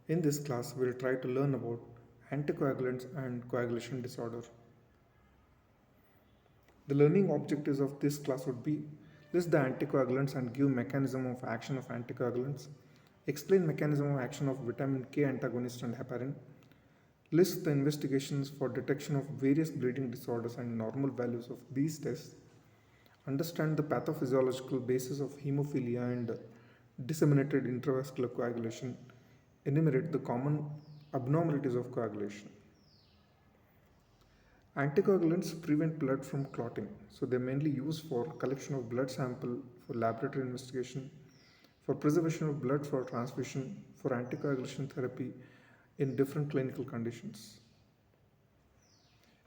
In this class, we'll try to learn about anticoagulants and coagulation disorder. The learning objectives of this class would be list the anticoagulants and give mechanism of action of anticoagulants, explain mechanism of action of vitamin K antagonist and heparin, list the investigations for detection of various bleeding disorders and normal values of these tests, understand the pathophysiological basis of hemophilia and disseminated intravascular coagulation, enumerate the common abnormalities of coagulation. Anticoagulants prevent blood from clotting, so they're mainly used for collection of blood sample for laboratory investigation, for preservation of blood for transfusion, for anticoagulation therapy in different clinical conditions.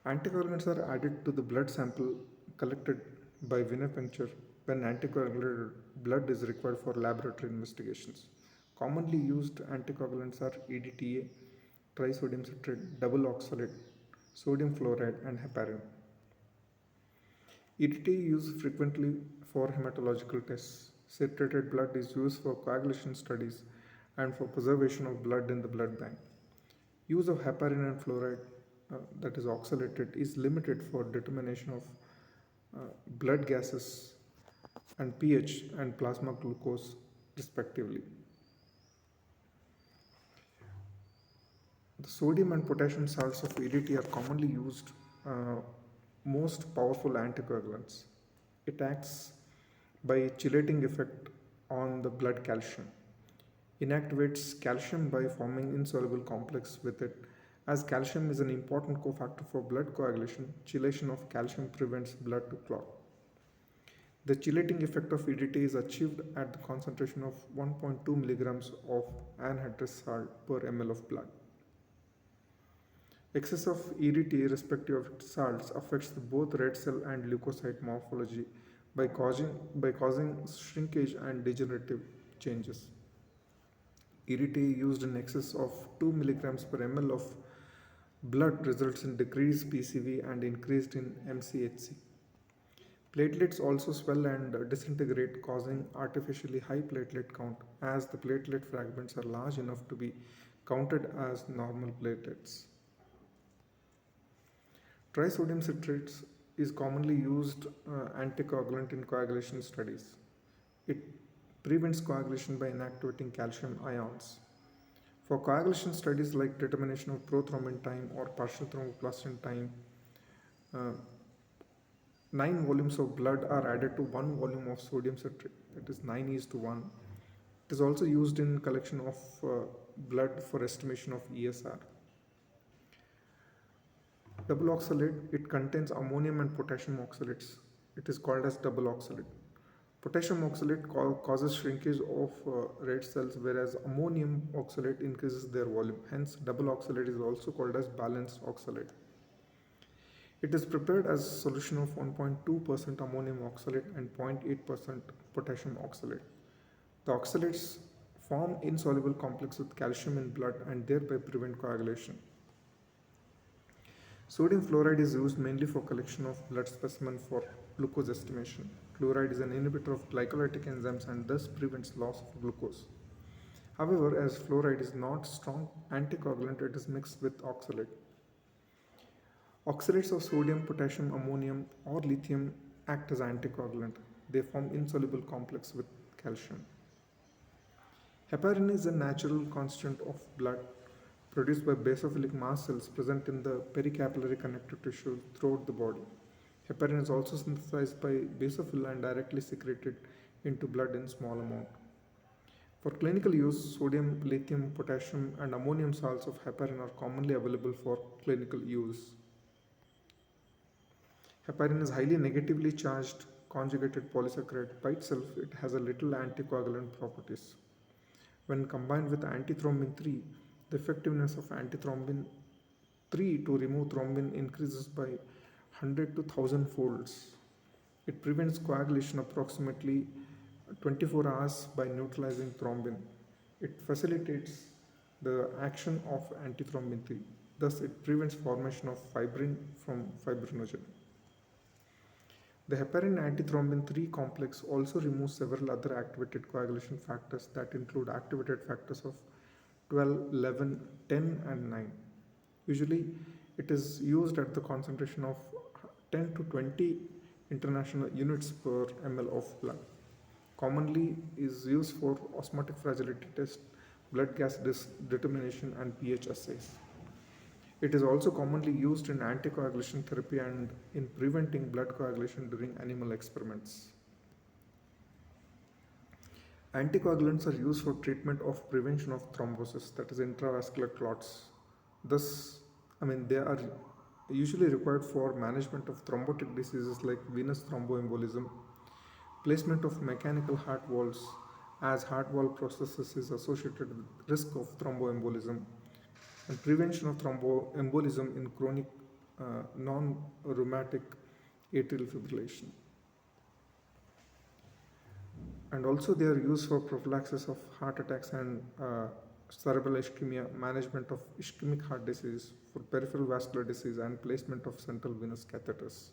Anticoagulants are added to the blood sample collected by venipuncture when anticoagulated blood is required for laboratory investigations. Commonly used anticoagulants are EDTA, trisodium citrate, double oxalate, sodium fluoride, and heparin. EDTA is used frequently for hematological tests. Citrated blood is used for coagulation studies and for preservation of blood in the blood bank. Use of heparin and fluoride, that is oxalated, is limited for determination of blood gases and pH and plasma glucose respectively. The sodium and potassium salts of EDT are commonly used most powerful anticoagulants. It acts by a chelating effect on the blood calcium. Inactivates calcium by forming insoluble complex with it. As calcium is an important cofactor for blood coagulation, chelation of calcium prevents blood to clot. The chelating effect of EDT is achieved at the concentration of 1.2 milligrams of anhydrous salt per ml of blood. Excess of EDTA respective of salts affects both red cell and leukocyte morphology by causing shrinkage and degenerative changes. EDTA used in excess of 2 milligrams per ml of blood results in decreased PCV and increased in MCHC. Platelets also swell and disintegrate, causing artificially high platelet count as the platelet fragments are large enough to be counted as normal platelets. Trisodium citrate is commonly used anticoagulant in coagulation studies. It prevents coagulation by inactivating calcium ions. For coagulation studies like determination of prothrombin time or partial thromboplastin time, uh, 9 volumes of blood are added to 1 volume of sodium citrate, that is 9 is to 1. It is also used in collection of blood for estimation of ESR. Double oxalate, it contains ammonium and potassium oxalates. It is called as double oxalate. Potassium oxalate causes shrinkage of red cells, whereas ammonium oxalate increases their volume. Hence, double oxalate is also called as balanced oxalate. It is prepared as a solution of 1.2% ammonium oxalate and 0.8% potassium oxalate. The oxalates form insoluble complex with calcium in blood and thereby prevent coagulation. Sodium fluoride is used mainly for collection of blood specimen for glucose estimation. Fluoride is an inhibitor of glycolytic enzymes and thus prevents loss of glucose. However, as fluoride is not strong anticoagulant, it is mixed with oxalate. Oxalates of sodium, potassium, ammonium, or lithium act as anticoagulant. They form insoluble complex with calcium. Heparin is a natural constituent of blood produced by basophilic mast cells present in the pericapillary connective tissue throughout the body. Heparin is also synthesized by basophil and directly secreted into blood in small amount. For clinical use, sodium, lithium, potassium, and ammonium salts of heparin are commonly available for clinical use. Heparin is highly negatively charged conjugated polysaccharide. By itself, it has a little anticoagulant properties. When combined with antithrombin 3, the effectiveness of antithrombin 3 to remove thrombin increases by 100 to 1000 folds. It prevents coagulation approximately 24 hours by neutralizing thrombin. It facilitates the action of antithrombin 3. Thus, it prevents formation of fibrin from fibrinogen. The heparin antithrombin 3 complex also removes several other activated coagulation factors that include activated factors of 12, 11, 10, and 9. Usually, it is used at the concentration of 10 to 20 international units per ml of blood. Commonly is used for osmotic fragility test, blood gas determination, and pH assays. It is also commonly used in anticoagulation therapy and in preventing blood coagulation during animal experiments. Anticoagulants are used for treatment of prevention of thrombosis, that is intravascular clots. Thus, they are usually required for management of thrombotic diseases like venous thromboembolism, placement of mechanical heart valves, as heart valve processes is associated with risk of thromboembolism, and prevention of thromboembolism in chronic non-rheumatic atrial fibrillation. And also they are used for prophylaxis of heart attacks and cerebral ischemia, management of ischemic heart disease, for peripheral vascular disease, and placement of central venous catheters.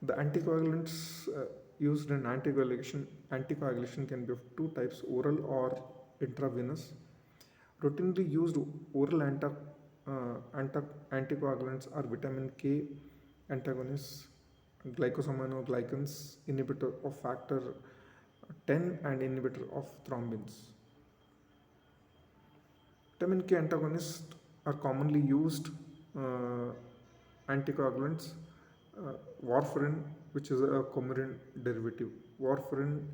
The anticoagulants used in anticoagulation can be of two types, oral or intravenous. Routinely used oral anticoagulants are vitamin K antagonists, glycosaminoglycans, inhibitor of factor 10, and inhibitor of thrombins. Vitamin K antagonists are commonly used anticoagulants. Warfarin, which is a coumarin derivative. Warfarin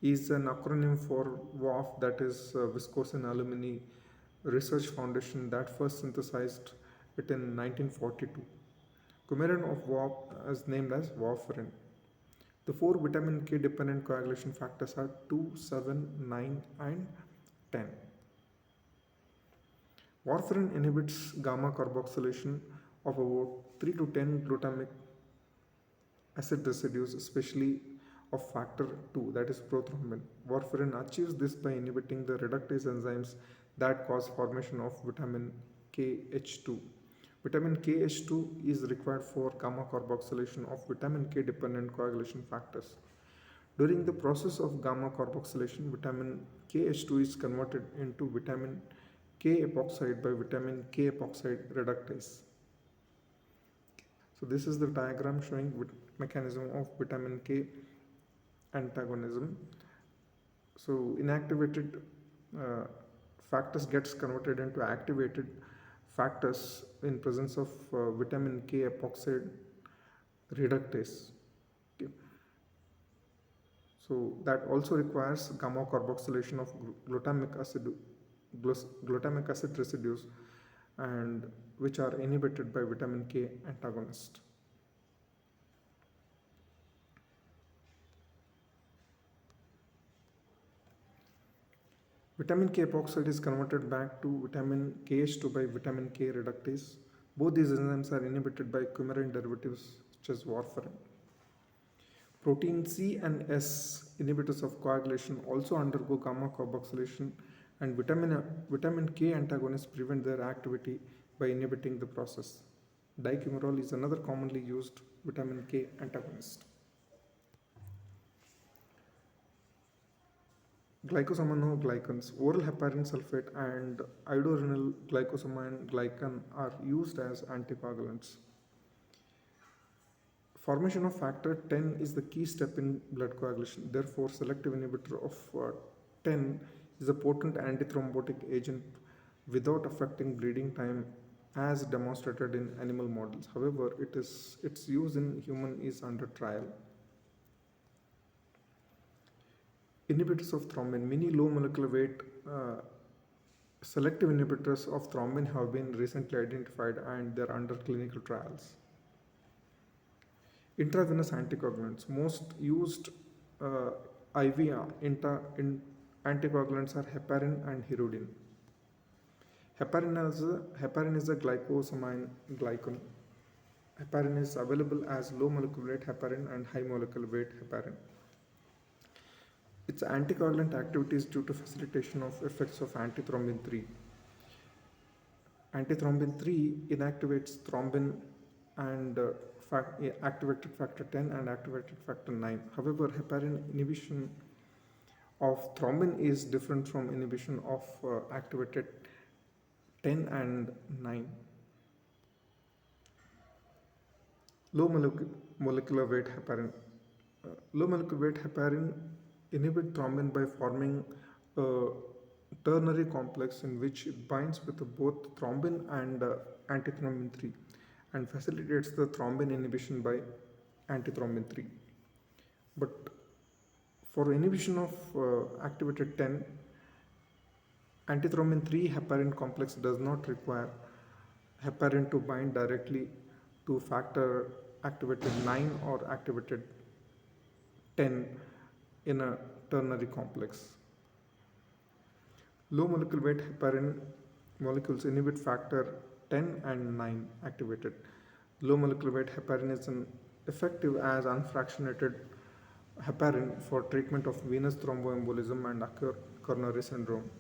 is an acronym for WAF, that is Wisconsin Alumni Research Foundation, that first synthesized it in 1942. Coumarin of WAF is named as warfarin. The four vitamin K dependent coagulation factors are 2, 7, 9, and 10. Warfarin inhibits gamma carboxylation of about 3 to 10 glutamic acid residues, especially of factor 2, that is prothrombin. Warfarin achieves this by inhibiting the reductase enzymes that cause formation of vitamin KH2. Vitamin KH2 is required for gamma carboxylation of vitamin K dependent coagulation factors. During the process of gamma carboxylation, vitamin KH2 is converted into vitamin K epoxide by vitamin K epoxide reductase. So this is the diagram showing mechanism of vitamin K antagonism. So inactivated factors gets converted into activated factors in presence of vitamin K epoxide reductase. Okay. So that also requires gamma carboxylation of glutamic acid residues, and which are inhibited by vitamin K antagonist. Vitamin K epoxide is converted back to vitamin KH2 by vitamin K reductase. Both these enzymes are inhibited by coumarin derivatives such as warfarin. Protein C and S, inhibitors of coagulation, also undergo gamma carboxylation, and vitamin K antagonists prevent their activity by inhibiting the process. Dicumarol is another commonly used vitamin K antagonist. Glycosaminoglycans, oral heparin sulfate and iodorenyl glycosamine glycan are used as anticoagulants. Formation of factor 10 is the key step in blood coagulation. Therefore, selective inhibitor of 10 is a potent antithrombotic agent without affecting bleeding time, as demonstrated in animal models. However, its use in human is under trial. Inhibitors of thrombin. Many low molecular weight selective inhibitors of thrombin have been recently identified and they are under clinical trials. Intravenous anticoagulants. Most used IV anticoagulants are heparin and hirudin. Heparin is a glycosamine glycan. Heparin is available as low molecular weight heparin and high molecular weight heparin. Its anticoagulant activity is due to facilitation of effects of antithrombin 3. Antithrombin 3 inactivates thrombin and activated factor 10 and activated factor 9. However, heparin inhibition of thrombin is different from inhibition of activated 10 and 9. Low molecular weight heparin. Low molecular weight heparin inhibit thrombin by forming a ternary complex in which it binds with both thrombin and antithrombin 3 and facilitates the thrombin inhibition by antithrombin 3. But for inhibition of activated 10, antithrombin 3 heparin complex does not require heparin to bind directly to factor activated 9 or activated 10 in a ternary complex. Low molecular weight heparin molecules inhibit factor 10 and 9 activated. Low molecular weight heparin is an effective as unfractionated heparin for treatment of venous thromboembolism and acute coronary syndrome.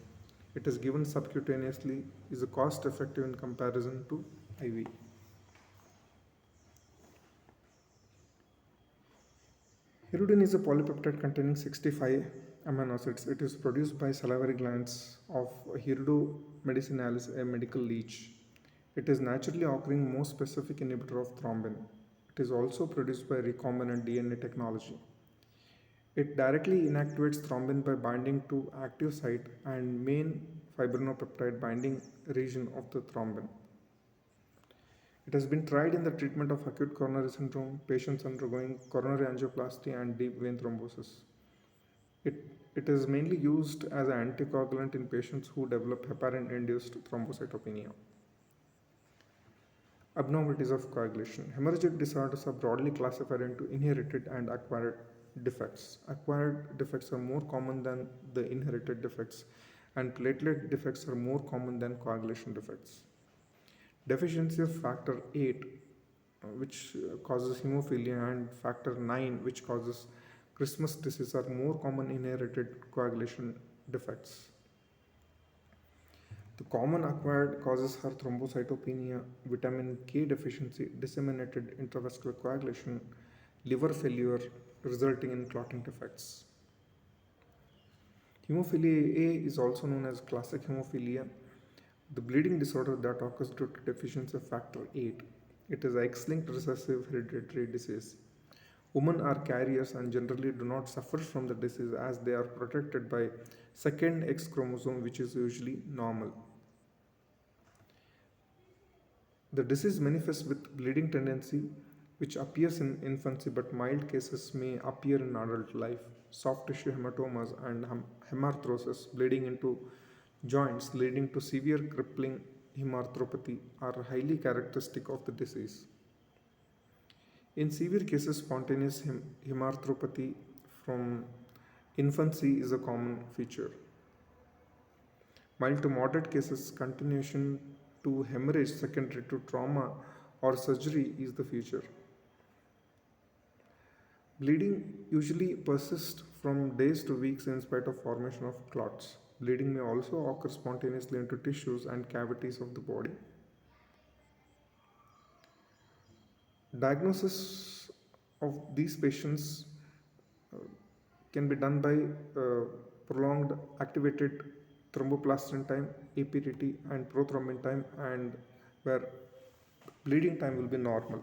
It is given subcutaneously, is cost effective in comparison to IV. Hirudin is a polypeptide containing 65 amino acids. It is produced by salivary glands of Hirudo medicinalis, a medical leech. It is naturally occurring most specific inhibitor of thrombin. It is also produced by recombinant DNA technology. It directly inactivates thrombin by binding to active site and main fibrinopeptide binding region of the thrombin. It has been tried in the treatment of acute coronary syndrome, patients undergoing coronary angioplasty and deep vein thrombosis. It, it is mainly used as an anticoagulant in patients who develop heparin-induced thrombocytopenia. Abnormalities of coagulation. Hemorrhagic disorders are broadly classified into inherited and acquired defects. Acquired defects are more common than the inherited defects, and platelet defects are more common than coagulation defects. Deficiency of factor 8, which causes hemophilia, and factor 9, which causes Christmas disease, are more common inherited coagulation defects. The common acquired causes are thrombocytopenia, vitamin K deficiency, disseminated intravascular coagulation, liver failure resulting in clotting defects. Hemophilia A is also known as classic hemophilia, the bleeding disorder that occurs due to deficiency of factor 8. It is an X-linked recessive hereditary disease. Women are carriers and generally do not suffer from the disease as they are protected by second X chromosome, which is usually normal. The disease manifests with bleeding tendency, which appears in infancy, but mild cases may appear in adult life. Soft tissue hematomas and hemarthrosis, bleeding into joints leading to severe crippling hemarthropathy, are highly characteristic of the disease. In severe cases, spontaneous hemarthropathy from infancy is a common feature. Mild to moderate cases, continuation to hemorrhage secondary to trauma or surgery is the feature. Bleeding usually persists from days to weeks in spite of formation of clots. Bleeding may also occur spontaneously into tissues and cavities of the body. Diagnosis of these patients uh, can be done by prolonged activated thromboplastin time, APTT, and prothrombin time, and where bleeding time will be normal.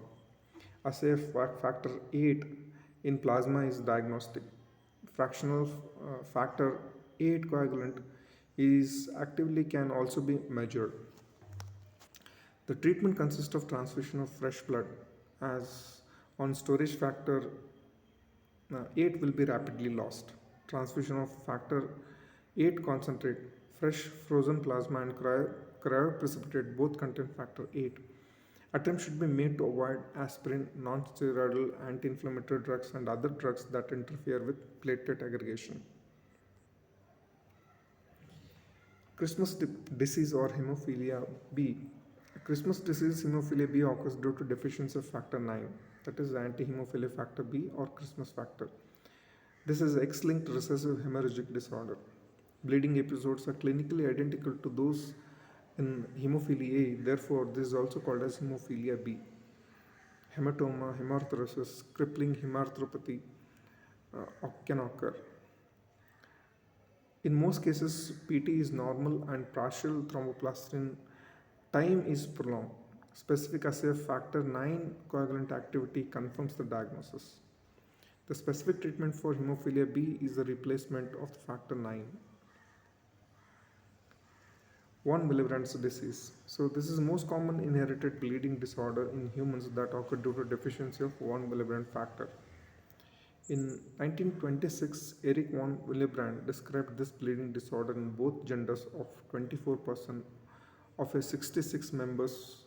Assay of factor 8 in plasma is diagnostic. Fractional factor 8 coagulant is actively can also be measured. The treatment consists of transfusion of fresh blood, as on storage factor 8 will be rapidly lost. Transfusion of factor 8 concentrate, fresh frozen plasma, and cryoprecipitate both contain factor 8. Attempts should be made to avoid aspirin, non-steroidal anti-inflammatory drugs, and other drugs that interfere with platelet aggregation. Christmas disease or hemophilia B. Christmas disease hemophilia B occurs due to deficiency of factor 9, that is anti-hemophilia factor B or Christmas factor. This is X-linked recessive hemorrhagic disorder. Bleeding episodes are clinically identical to those in hemophilia A, therefore this is also called as hemophilia B. Hematoma, hemarthrosis, crippling hemarthropathy can occur. In most cases, PT is normal and partial thromboplastin time is prolonged. Specific assay of factor 9 coagulant activity confirms the diagnosis. The specific treatment for hemophilia B is the replacement of the factor 9. Von Willebrand's disease. So this is most common inherited bleeding disorder in humans that occur due to deficiency of von Willebrand factor. In 1926, Erich von Willebrand described this bleeding disorder in both genders of 24% of his 66 members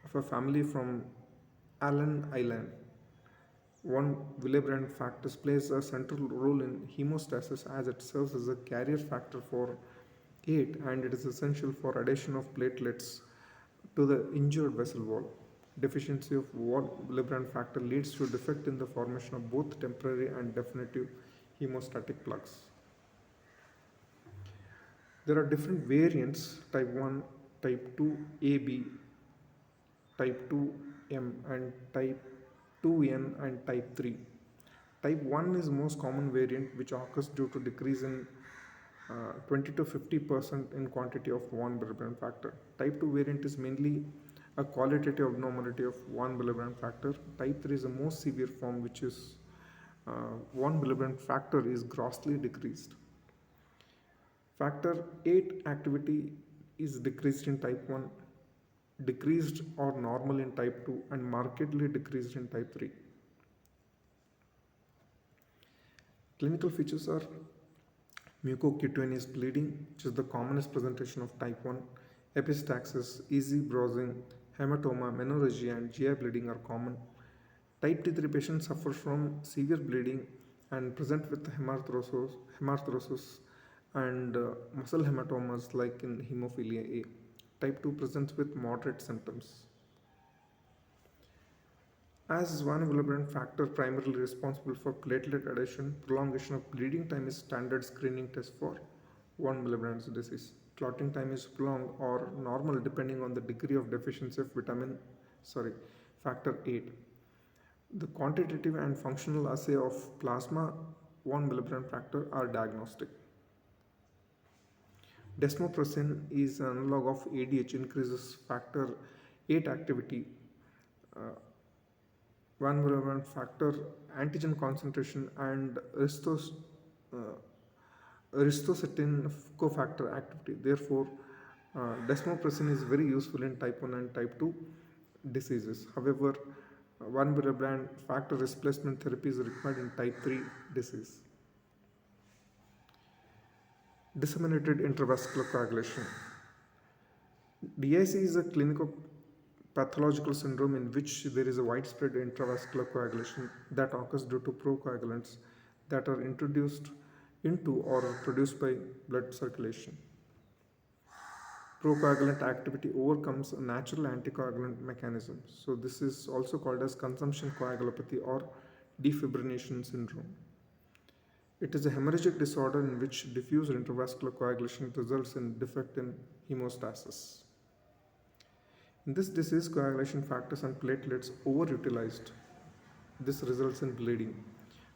of a family from Allen Island. Von Willebrand factor plays a central role in hemostasis as it serves as a carrier factor for 8 and it is essential for addition of platelets to the injured vessel wall. Deficiency of von Willebrand factor leads to defect in the formation of both temporary and definitive hemostatic plugs. There are different variants type 1, type 2 AB, type 2M, and type 2N and type 3. Type 1 is the most common variant which occurs due to decrease in 20 to 50% in quantity of von Willebrand factor. Type 2 variant is mainly a qualitative abnormality of von Willebrand factor. Type 3 is the most severe form, which is von Willebrand factor is grossly decreased. Factor 8 activity is decreased in type 1, decreased or normal in type 2, and markedly decreased in type 3. Clinical features are mucocutaneous bleeding, which is the commonest presentation of type 1, epistaxis, easy browsing, hematoma, menorrhagia, and GI bleeding are common. Type T3 patients suffer from severe bleeding and present with hemarthrosis and muscle hematomas like in hemophilia A. Type 2 presents with moderate symptoms. As von Willebrand factor primarily responsible for platelet addition, prolongation of bleeding time is standard screening test for von Willebrand's disease. Clotting time is prolonged or normal depending on the degree of deficiency of factor 8. The quantitative and functional assay of plasma von Willebrand factor are diagnostic. Desmopressin is an analog of ADH, increases factor 8 activity. Von Willebrand factor antigen concentration and aristocytin cofactor activity. Therefore, desmopressin is very useful in type 1 and type 2 diseases. However, von Willebrand factor replacement therapy is required in type 3 disease. Disseminated intravascular coagulation. DIC is a clinical pathological syndrome in which there is a widespread intravascular coagulation that occurs due to procoagulants that are introduced into or are produced by blood circulation. Procoagulant activity overcomes a natural anticoagulant mechanism. So this is also called as consumption coagulopathy or defibrillation syndrome. It is a hemorrhagic disorder in which diffuse intravascular coagulation results in defect in hemostasis. In this disease, coagulation factors and platelets overutilized. This results in bleeding.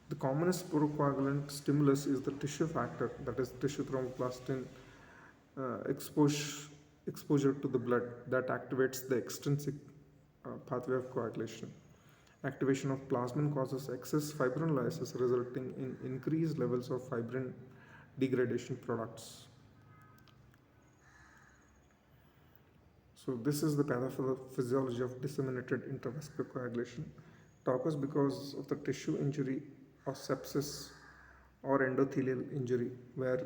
The commonest procoagulant stimulus is the tissue factor, that is tissue thromboplastin exposure to the blood that activates the extrinsic pathway of coagulation. Activation of plasmin causes excess fibrinolysis, resulting in increased levels of fibrin degradation products. So this is the pathophysiology of disseminated intravascular coagulation. It occurs because of the tissue injury or sepsis or endothelial injury, where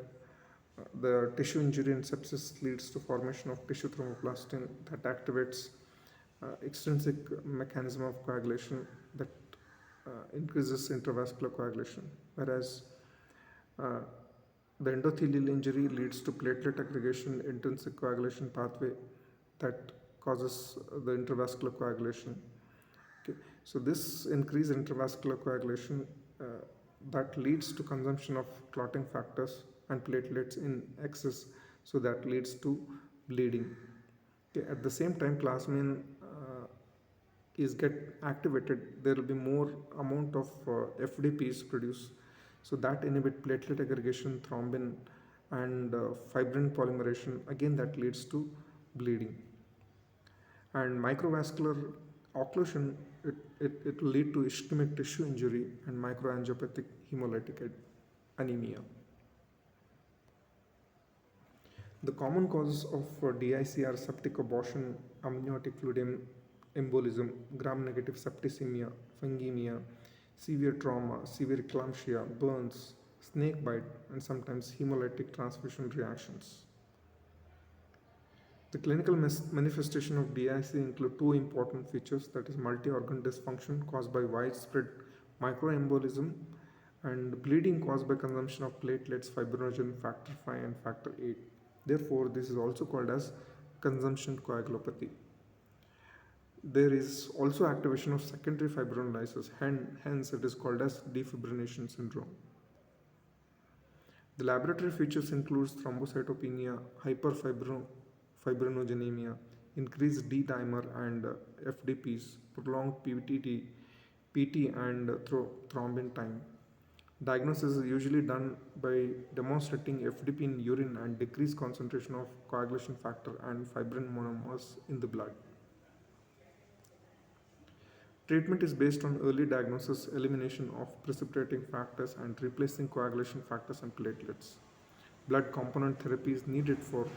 the tissue injury and sepsis leads to formation of tissue thromboplastin that activates extrinsic mechanism of coagulation that increases intravascular coagulation, whereas the endothelial injury leads to platelet aggregation intrinsic coagulation pathway that causes the intravascular coagulation. Okay. So this increased intravascular coagulation that leads to consumption of clotting factors and platelets in excess, so that leads to bleeding. Okay. At the same time, plasmin is get activated, there will be more amount of FDP is produced, so that inhibit platelet aggregation, thrombin, and fibrin polymerization, again that leads to bleeding. And microvascular occlusion, it will lead to ischemic tissue injury and microangiopathic hemolytic anemia. The common causes of DIC are septic abortion, amniotic fluid embolism, gram-negative septicemia, fungemia, severe trauma, severe eclampsia, burns, snake bite, and sometimes hemolytic transfusion reactions. The clinical manifestation of DIC include two important features, that is multi-organ dysfunction caused by widespread microembolism and bleeding caused by consumption of platelets, fibrinogen, factor V and factor VIII. Therefore, this is also called as consumption coagulopathy. There is also activation of secondary fibrinolysis, hence it is called as defibrillation syndrome. The laboratory features includes thrombocytopenia, hyperfibrinogenemia, increased D dimer and FDPs, prolonged PTT, PT and thrombin time. Diagnosis is usually done by demonstrating FDP in urine and decreased concentration of coagulation factor and fibrin monomers in the blood. Treatment is based on early diagnosis, elimination of precipitating factors, and replacing coagulation factors and platelets. Blood component therapy is needed for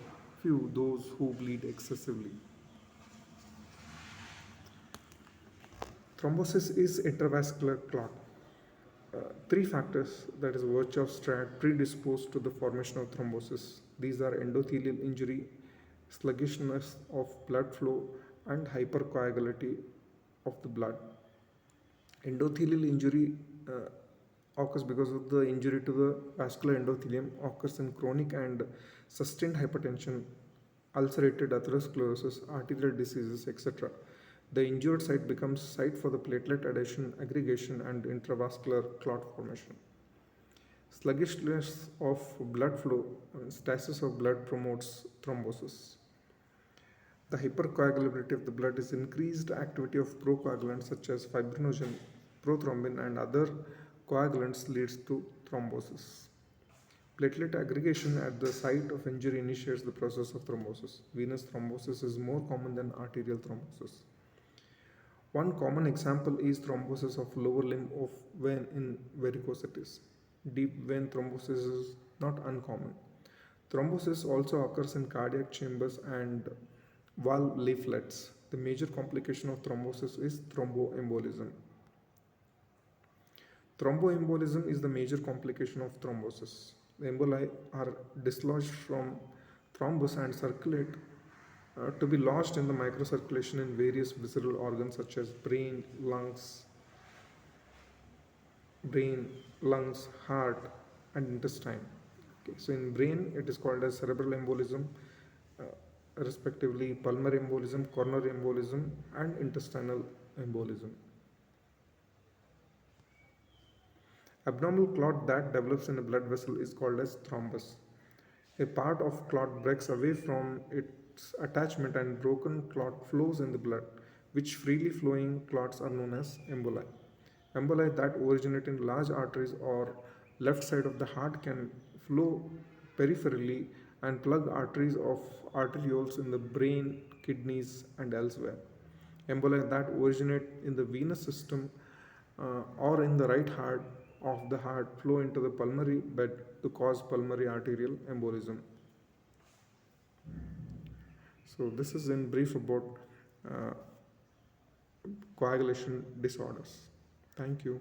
few those who bleed excessively. Thrombosis is intravascular clot. Three factors, that is Virchow-Stradt, predispose to the formation of thrombosis. These are endothelial injury, sluggishness of blood flow, and hypercoagulability of the blood. Endothelial injury occurs because of the injury to the vascular endothelium, occurs in chronic and sustained hypertension, ulcerated atherosclerosis, arterial diseases, etc. The injured site becomes site for the platelet adhesion, aggregation, and intravascular clot formation. Sluggishness of blood flow and stasis of blood promotes thrombosis. The hypercoagulability of the blood is increased activity of procoagulants such as fibrinogen, prothrombin, and other coagulants leads to thrombosis. Platelet aggregation at the site of injury initiates the process of thrombosis. Venous thrombosis is more common than arterial thrombosis. One common example is thrombosis of lower limb of vein in varicosities. Deep vein thrombosis is not uncommon. Thrombosis also occurs in cardiac chambers and valve leaflets. The major complication of thrombosis is thromboembolism. Thromboembolism is the major complication of thrombosis. The emboli are dislodged from thrombus and circulate to be lodged in the microcirculation in various visceral organs such as brain, lungs, heart, and intestine. Okay, so in brain, it is called as cerebral embolism, uh, respectively pulmonary embolism, coronary embolism, and intestinal embolism. Abnormal clot that develops in a blood vessel is called as thrombus. A part of clot breaks away from its attachment and broken clot flows in the blood, which freely flowing clots are known as emboli. Emboli that originate in large arteries or left side of the heart can flow peripherally and plug arteries of arterioles in the brain, kidneys, and elsewhere. Emboli that originate in the venous system or in the right heart of the heart flow into the pulmonary bed to cause pulmonary arterial embolism. So this is in brief about uh, coagulation disorders. Thank you.